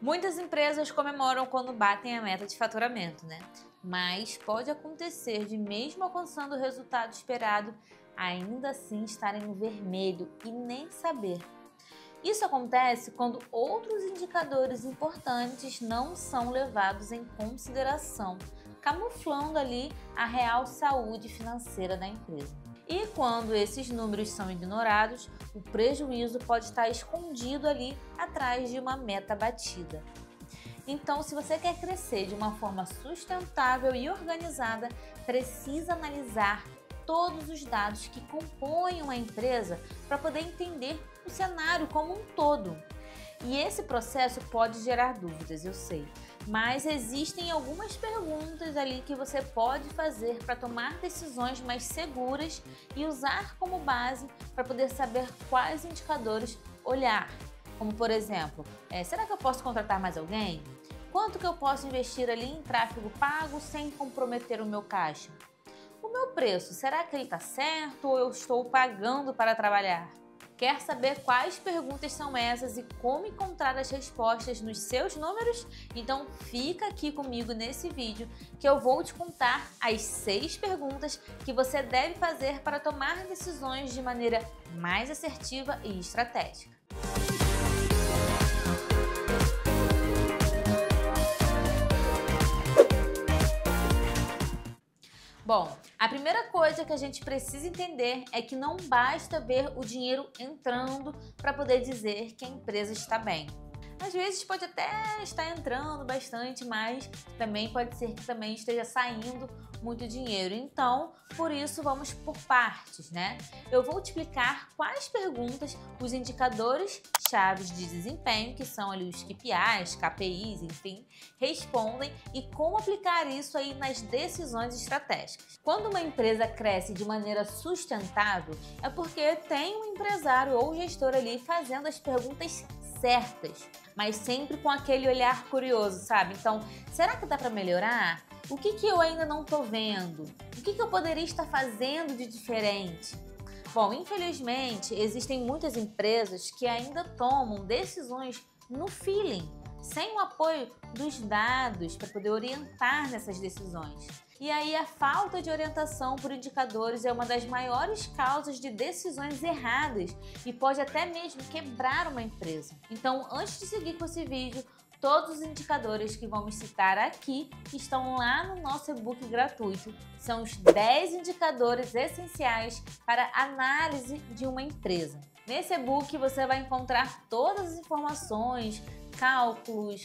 Muitas empresas comemoram quando batem a meta de faturamento, né? Mas pode acontecer de, mesmo alcançando o resultado esperado, ainda assim estarem no vermelho e nem saber. Isso acontece quando outros indicadores importantes não são levados em consideração, camuflando ali a real saúde financeira da empresa. E quando esses números são ignorados, o prejuízo pode estar escondido ali atrás de uma meta batida. Então, se você quer crescer de uma forma sustentável e organizada, precisa analisar todos os dados que compõem uma empresa para poder entender o cenário como um todo. E esse processo pode gerar dúvidas, eu sei, mas existem algumas perguntas ali que você pode fazer para tomar decisões mais seguras e usar como base para poder saber quais indicadores olhar. Como, por exemplo, será que eu posso contratar mais alguém? Quanto que eu posso investir ali em tráfego pago sem comprometer o meu caixa? O meu preço, será que ele está certo ou eu estou pagando para trabalhar? Quer saber quais perguntas são essas e como encontrar as respostas nos seus números? Então fica aqui comigo nesse vídeo que eu vou te contar as 6 perguntas que você deve fazer para tomar decisões de maneira mais assertiva e estratégica. Bom, a primeira coisa que a gente precisa entender é que não basta ver o dinheiro entrando para poder dizer que a empresa está bem. Às vezes pode até estar entrando bastante, mas também pode ser que também esteja saindo muito dinheiro. Então, por isso vamos por partes, né? Eu vou te explicar quais perguntas os indicadores chaves de desempenho, que são ali os KPIs, KPIs, enfim, respondem e como aplicar isso aí nas decisões estratégicas. Quando uma empresa cresce de maneira sustentável, é porque tem um empresário ou gestor ali fazendo as perguntas certas, mas sempre com aquele olhar curioso, sabe? Então, será que dá para melhorar? O que eu ainda não estou vendo? O que eu poderia estar fazendo de diferente? Bom, infelizmente, existem muitas empresas que ainda tomam decisões no feeling, sem o apoio dos dados para poder orientar nessas decisões. E aí a falta de orientação por indicadores é uma das maiores causas de decisões erradas e pode até mesmo quebrar uma empresa. Então, antes de seguir com esse vídeo, todos os indicadores que vamos citar aqui estão lá no nosso e-book gratuito. São os 10 indicadores essenciais para a análise de uma empresa. Nesse e-book você vai encontrar todas as informações, cálculos,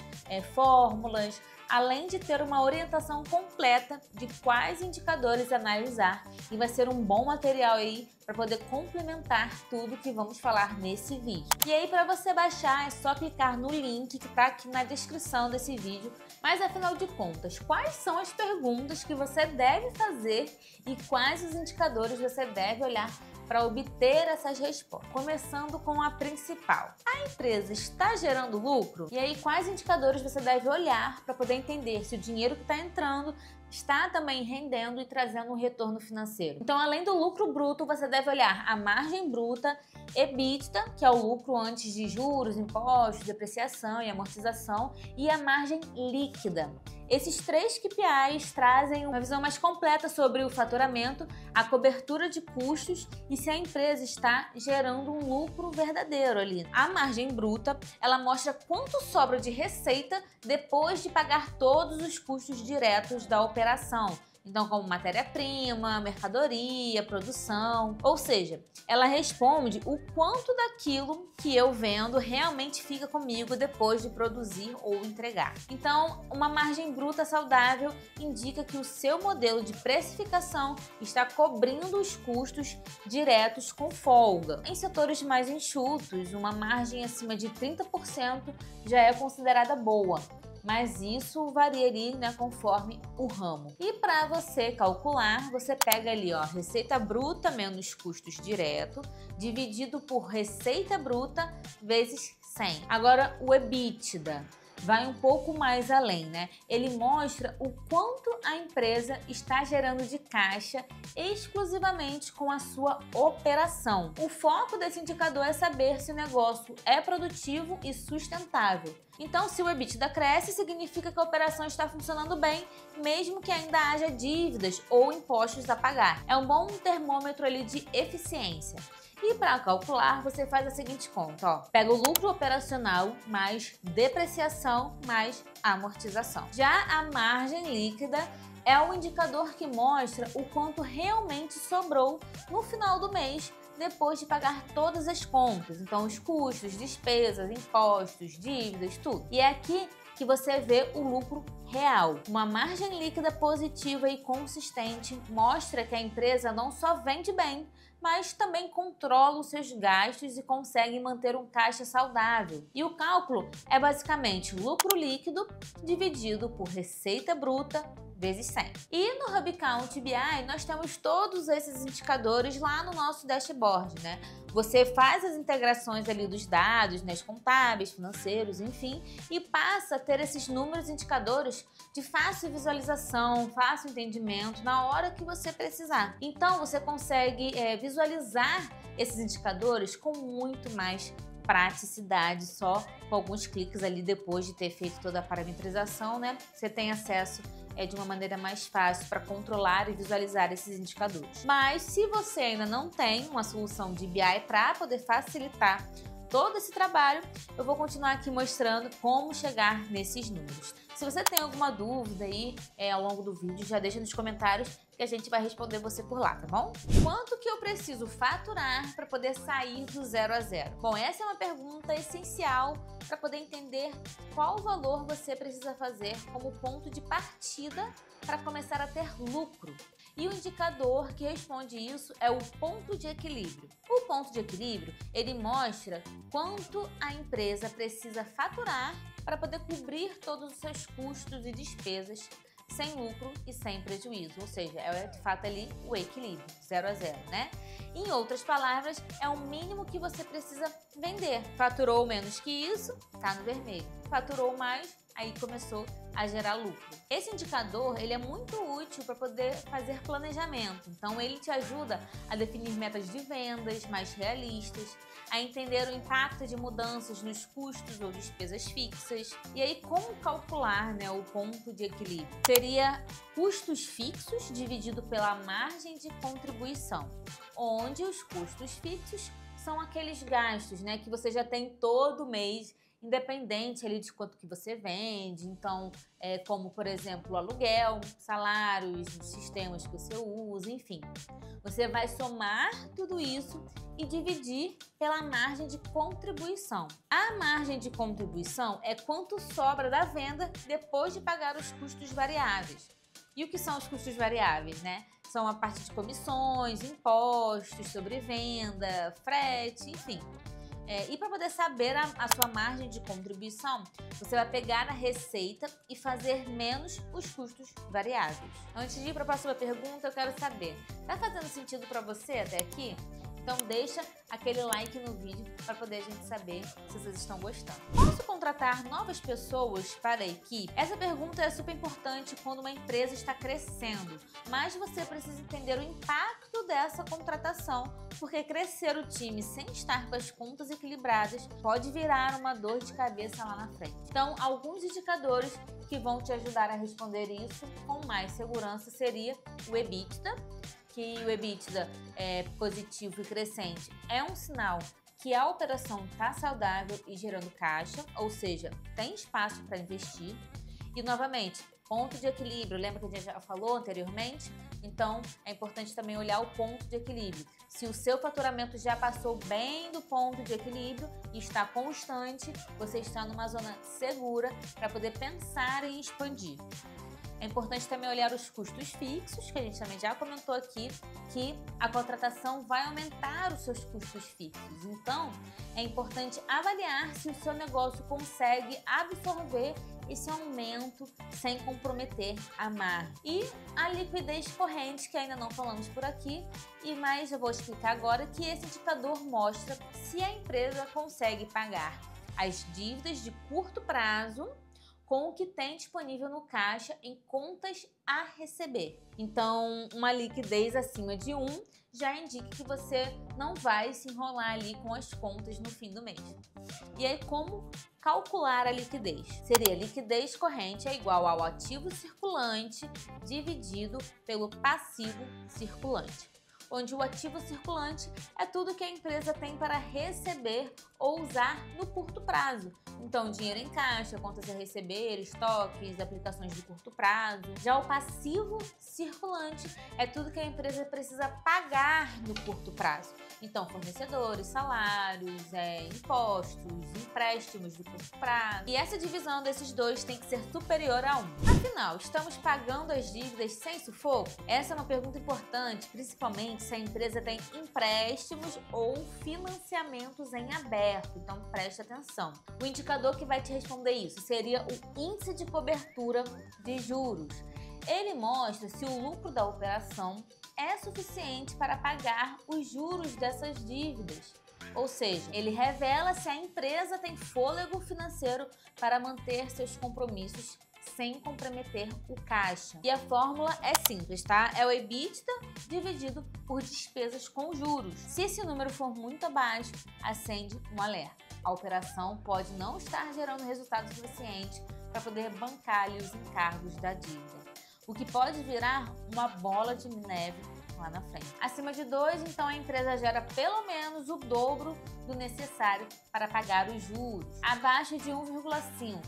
fórmulas, além de ter uma orientação completa de quais indicadores analisar, e vai ser um bom material aí para poder complementar tudo que vamos falar nesse vídeo. E aí, para você baixar, é só clicar no link que está aqui na descrição desse vídeo. Mas afinal de contas, quais são as perguntas que você deve fazer e quais os indicadores você deve olhar para obter essas respostas? Começando com a principal. A empresa está gerando lucro? E aí, quais indicadores você deve olhar para poder entender se o dinheiro que está entrando está também rendendo e trazendo um retorno financeiro? Então, além do lucro bruto, você deve olhar a margem bruta, EBITDA, que é o lucro antes de juros, impostos, depreciação e amortização, e a margem líquida. Esses 3 KPIs trazem uma visão mais completa sobre o faturamento, a cobertura de custos e se a empresa está gerando um lucro verdadeiro ali. A margem bruta, ela mostra quanto sobra de receita depois de pagar todos os custos diretos da operação. Então, como matéria-prima, mercadoria, produção, ou seja, ela responde o quanto daquilo que eu vendo realmente fica comigo depois de produzir ou entregar. Então, uma margem bruta saudável indica que o seu modelo de precificação está cobrindo os custos diretos com folga. Em setores mais enxutos, uma margem acima de 30% já é considerada boa, mas isso varia ali, né, conforme o ramo. E para você calcular, você pega ali, ó, receita bruta menos custos direto, dividido por receita bruta vezes 100. Agora, o EBITDA vai um pouco mais além, né? Ele mostra o quanto a empresa está gerando de caixa exclusivamente com a sua operação. O foco desse indicador é saber se o negócio é produtivo e sustentável. Então, se o EBITDA cresce, significa que a operação está funcionando bem, mesmo que ainda haja dívidas ou impostos a pagar. É um bom termômetro ali de eficiência. E para calcular, você faz a seguinte conta, ó. Pega o lucro operacional mais depreciação mais amortização. Já a margem líquida é o indicador que mostra o quanto realmente sobrou no final do mês, depois de pagar todas as contas. Então, os custos, despesas, impostos, dívidas, tudo. E é aqui que você vê o lucro real. Uma margem líquida positiva e consistente mostra que a empresa não só vende bem, mas também controla os seus gastos e consegue manter um caixa saudável. E o cálculo é basicamente lucro líquido dividido por receita bruta vezes 100. E no HubCount BI nós temos todos esses indicadores lá no nosso dashboard, né? Você faz as integrações ali dos dados, né, contábeis, financeiros, enfim, e passa a ter esses números e indicadores de fácil visualização, fácil entendimento na hora que você precisar. Então você consegue visualizar esses indicadores com muito mais praticidade, só com alguns cliques ali depois de ter feito toda a parametrização, né? Você tem acesso de uma maneira mais fácil para controlar e visualizar esses indicadores. Mas se você ainda não tem uma solução de BI para poder facilitar todo esse trabalho, eu vou continuar aqui mostrando como chegar nesses números. Se você tem alguma dúvida aí ao longo do vídeo, já deixa nos comentários que a gente vai responder você por lá, tá bom? Quanto que eu preciso faturar para poder sair do 0 a 0? Bom, essa é uma pergunta essencial para poder entender qual valor você precisa fazer como ponto de partida para começar a ter lucro. E o indicador que responde isso é o ponto de equilíbrio. O ponto de equilíbrio, ele mostra quanto a empresa precisa faturar para poder cobrir todos os seus custos e despesas sem lucro e sem prejuízo, ou seja, é de fato ali o equilíbrio, 0 a 0, né? Em outras palavras, é o mínimo que você precisa vender. Faturou menos que isso, tá no vermelho. Faturou mais, aí começou a gerar lucro. Esse indicador, ele é muito útil para poder fazer planejamento. Então, ele te ajuda a definir metas de vendas mais realistas, a entender o impacto de mudanças nos custos ou despesas fixas. E aí, como calcular, né, o ponto de equilíbrio? Seria custos fixos dividido pela margem de contribuição, onde os custos fixos são aqueles gastos, né, que você já tem todo mês, independente ali de quanto que você vende. Então, como por exemplo o aluguel, salários, os sistemas que você usa, enfim. Você vai somar tudo isso e dividir pela margem de contribuição. A margem de contribuição é quanto sobra da venda depois de pagar os custos variáveis. E o que são os custos variáveis, né? São a parte de comissões, impostos sobre venda, frete, enfim. E para poder saber a sua margem de contribuição, você vai pegar a receita e fazer menos os custos variáveis. Antes de ir para a próxima pergunta, eu quero saber, tá fazendo sentido para você até aqui? Então deixa aquele like no vídeo para poder a gente saber se vocês estão gostando. Posso contratar novas pessoas para a equipe? Essa pergunta é super importante quando uma empresa está crescendo, mas você precisa entender o impacto dessa contratação, porque crescer o time sem estar com as contas equilibradas pode virar uma dor de cabeça lá na frente. Então, alguns indicadores que vão te ajudar a responder isso com mais segurança seria o EBITDA, que o EBITDA é positivo e crescente é um sinal que a operação está saudável e gerando caixa, ou seja, tem espaço para investir. E novamente, ponto de equilíbrio, lembra que a gente já falou anteriormente? Então, é importante também olhar o ponto de equilíbrio. Se o seu faturamento já passou bem do ponto de equilíbrio e está constante, você está numa zona segura para poder pensar em expandir. É importante também olhar os custos fixos, que a gente também já comentou aqui, que a contratação vai aumentar os seus custos fixos. Então, é importante avaliar se o seu negócio consegue absorver esse aumento sem comprometer a margem. E a liquidez corrente, que ainda não falamos por aqui, mas eu vou explicar agora que esse indicador mostra se a empresa consegue pagar as dívidas de curto prazo com o que tem disponível no caixa em contas a receber. Então, uma liquidez acima de 1 já indica que você não vai se enrolar ali com as contas no fim do mês. E aí, como calcular a liquidez? Seria liquidez corrente é igual ao ativo circulante dividido pelo passivo circulante, onde o ativo circulante é tudo que a empresa tem para receber ou usar no curto prazo. Então, dinheiro em caixa, contas a receber, estoques, aplicações de curto prazo. Já o passivo circulante é tudo que a empresa precisa pagar no curto prazo. Então, fornecedores, salários, impostos, empréstimos de curto prazo. E essa divisão desses dois tem que ser superior a 1. Afinal, estamos pagando as dívidas sem sufoco? Essa é uma pergunta importante, principalmente se a empresa tem empréstimos ou financiamentos em aberto. Então, preste atenção. O indicador que vai te responder isso seria o índice de cobertura de juros. Ele mostra se o lucro da operação é suficiente para pagar os juros dessas dívidas. Ou seja, ele revela se a empresa tem fôlego financeiro para manter seus compromissos sem comprometer o caixa. E a fórmula é simples, tá? É o EBITDA dividido por despesas com juros. Se esse número for muito abaixo, acende um alerta. A operação pode não estar gerando resultado suficiente para poder bancar ali os encargos da dívida, o que pode virar uma bola de neve lá na frente. Acima de 2, então a empresa gera pelo menos o dobro do necessário para pagar os juros. Abaixo de 1,5,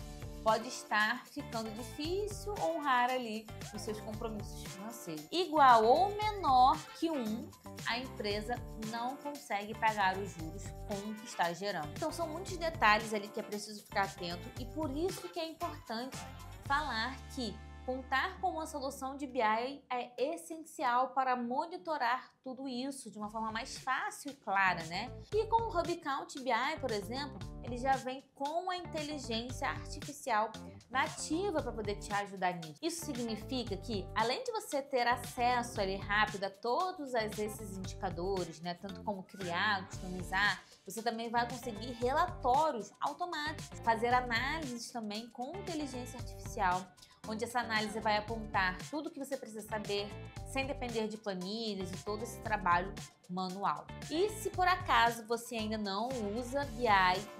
pode estar ficando difícil honrar ali os seus compromissos financeiros. Igual ou menor que 1, a empresa não consegue pagar os juros com o que está gerando. Então são muitos detalhes ali que é preciso ficar atento e por isso que é importante falar que contar com uma solução de BI é essencial para monitorar tudo isso de uma forma mais fácil e clara, né? E com o HubCount BI, por exemplo, ele já vem com a inteligência artificial nativa para poder te ajudar nisso. Isso significa que, além de você ter acesso ali rápido a todos esses indicadores, né, tanto como criar, customizar, você também vai conseguir relatórios automáticos, fazer análises também com inteligência artificial, onde essa análise vai apontar tudo o que você precisa saber, sem depender de planilhas e todo esse trabalho manual. E se por acaso você ainda não usa BI,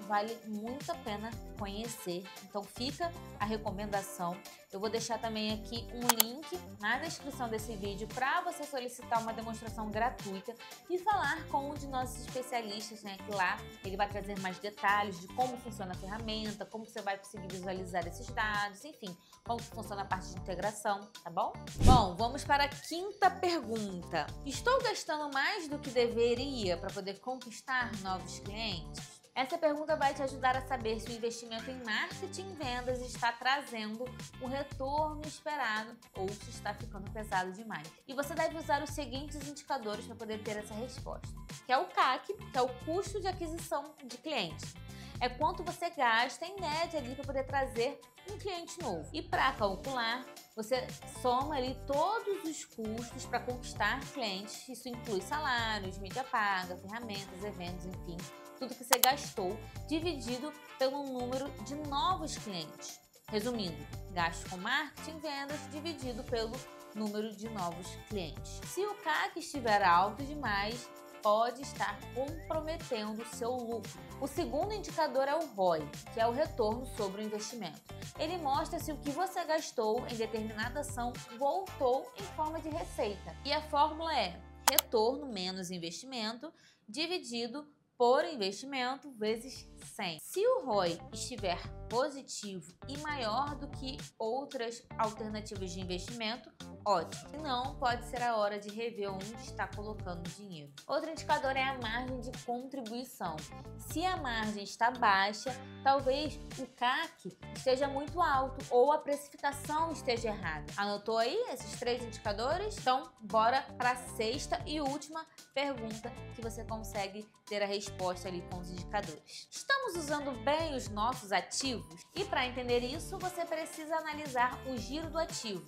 vale muito a pena conhecer. Então fica a recomendação. Eu vou deixar também aqui um link na descrição desse vídeo para você solicitar uma demonstração gratuita e falar com um de nossos especialistas, né? Que lá ele vai trazer mais detalhes de como funciona a ferramenta, como você vai conseguir visualizar esses dados, enfim, como funciona a parte de integração, tá bom? Bom, vamos para a quinta pergunta. Estou gastando mais do que deveria para poder conquistar novos clientes? Essa pergunta vai te ajudar a saber se o investimento em marketing e vendas está trazendo o retorno esperado ou se está ficando pesado demais. E você deve usar os seguintes indicadores para poder ter essa resposta, que é o CAC, que é o custo de aquisição de clientes. É quanto você gasta em média ali para poder trazer um cliente novo. E para calcular, você soma ali todos os custos para conquistar clientes. Isso inclui salários, mídia paga, ferramentas, eventos, enfim, tudo que você gastou, dividido pelo número de novos clientes. Resumindo, gasto com marketing e vendas dividido pelo número de novos clientes. Se o CAC estiver alto demais, pode estar comprometendo o seu lucro. O segundo indicador é o ROI, que é o retorno sobre o investimento. Ele mostra se o que você gastou em determinada ação voltou em forma de receita. E a fórmula é retorno menos investimento dividido por investimento vezes 100. Se o ROI estiver positivo e maior do que outras alternativas de investimento, ótimo. Se não, pode ser a hora de rever onde está colocando o dinheiro. Outro indicador é a margem de contribuição. Se a margem está baixa, talvez o CAC esteja muito alto ou a precificação esteja errada. Anotou aí esses 3 indicadores? Então, bora para a sexta e última pergunta que você consegue ter a resposta ali com os indicadores. Estamos usando bem os nossos ativos? E para entender isso, você precisa analisar o giro do ativo.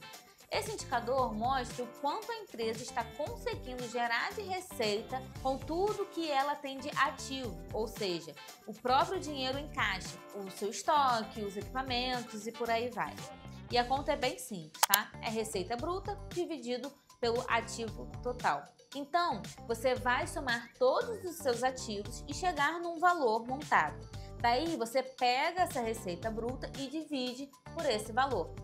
Esse indicador mostra o quanto a empresa está conseguindo gerar de receita com tudo que ela tem de ativo, ou seja, o próprio dinheiro em caixa, o seu estoque, os equipamentos e por aí vai. E a conta é bem simples, tá? É receita bruta dividido pelo ativo total. Então, você vai somar todos os seus ativos e chegar num valor montado. Daí, você pega essa receita bruta e divide por esse valor.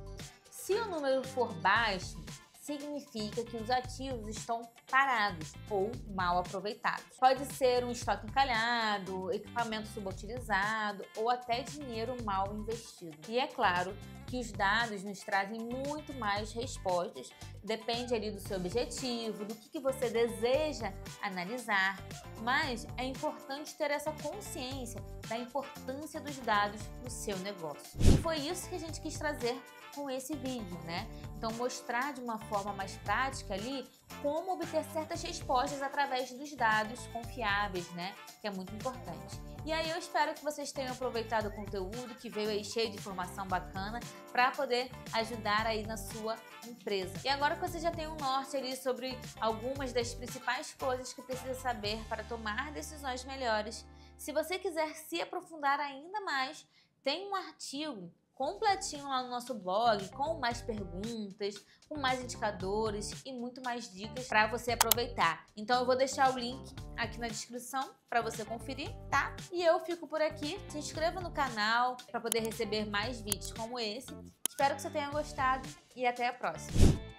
Se o número for baixo, significa que os ativos estão parados ou mal aproveitados. Pode ser um estoque encalhado, equipamento subutilizado ou até dinheiro mal investido. E é claro que os dados nos trazem muito mais respostas, depende ali do seu objetivo, do que você deseja analisar, mas é importante ter essa consciência da importância dos dados no seu negócio. E foi isso que a gente quis trazer com esse vídeo, né? Então mostrar de uma forma mais prática ali como obter certas respostas através dos dados confiáveis, né? Que é muito importante. E aí eu espero que vocês tenham aproveitado o conteúdo que veio aí cheio de informação bacana para poder ajudar aí na sua empresa. E agora que você já tem um norte ali sobre algumas das principais coisas que precisa saber para tomar decisões melhores, se você quiser se aprofundar ainda mais, tem um artigo completinho lá no nosso blog, com mais perguntas, com mais indicadores e muito mais dicas para você aproveitar. Então eu vou deixar o link aqui na descrição para você conferir, tá? E eu fico por aqui. Se inscreva no canal para poder receber mais vídeos como esse. Espero que você tenha gostado e até a próxima.